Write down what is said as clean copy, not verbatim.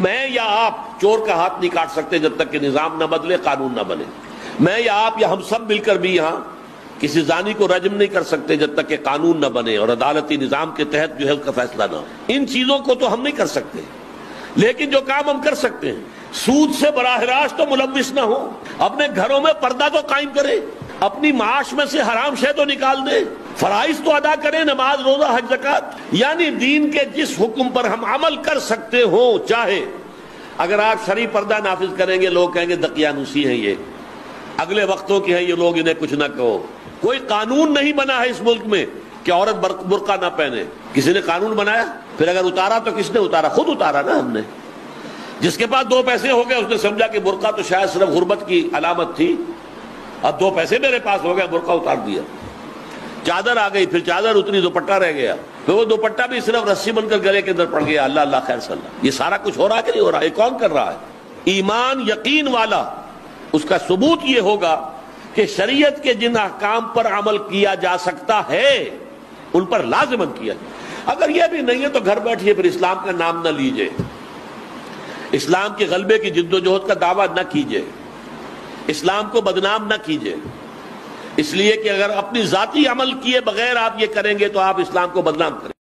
میں یا آپ چور کا ہاتھ نہیں کاٹ سکتے جب تک کہ نظام نہ بدلے، قانون نہ بنے. میں یا آپ یا ہم سب مل کر بھی یہاں کسی زانی کو رجم نہیں کر سکتے جب تک کہ قانون نہ بنے اور عدالتی نظام کے تحت جو ہے اس کا فیصلہ نہ ہو. ان چیزوں کو تو ہم نہیں کر سکتے، لیکن جو کام ہم کر سکتے ہیں، سود سے براہ راست تو ملوث نہ ہو، اپنے گھروں میں پردہ تو قائم کرے، اپنی معاش میں سے حرام شے تو نکال دے، فرائض تو ادا کریں، نماز، روزہ، حج، زکوٰۃ. یعنی دین کے جس حکم پر ہم عمل کر سکتے ہوں، چاہے اگر آپ شرعی پردہ نافذ کریں گے لوگ کہیں گے دقیانوسی ہیں، یہ اگلے وقتوں کی ہیں یہ لوگ، انہیں کچھ نہ کہو. کوئی قانون نہیں بنا ہے اس ملک میں کہ عورت برقع نہ پہنے. کسی نے قانون بنایا؟ پھر اگر اتارا تو کس نے اتارا؟ خود اتارا نا ہم نے. جس کے پاس 2 پیسے ہو گئے اس نے سمجھا کہ برقع تو شاید صرف غربت کی علامت تھی، اب 2 پیسے میرے پاس ہو گئے، برقع اتار دیا. چادر آ گئی، پھر چادر اتری، دوپٹہ رہ گیا، پھر وہ دوپٹہ بھی صرف رسی بن کر گلے کے اندر پڑ گیا. اللہ اللہ خیر صلی اللہ. یہ سارا کچھ ہو رہا ہے کہ نہیں ہو رہا؟ یہ کون کر رہا ہے؟ ایمان یقین والا. اس کا ثبوت یہ ہوگا کہ شریعت کے جن احکام پر عمل کیا جا سکتا ہے ان پر لازماً کیا جائے. اگر یہ بھی نہیں ہے تو گھر بیٹھیے، پھر اسلام کا نام نہ لیجئے، اسلام کے غلبے کی جد و جہد کا دعویٰ نہ کیجئے، اسلام کو بدنام نہ کیجئے. اس لیے کہ اگر اپنی ذاتی عمل کیے بغیر آپ یہ کریں گے تو آپ اسلام کو بدنام کریں.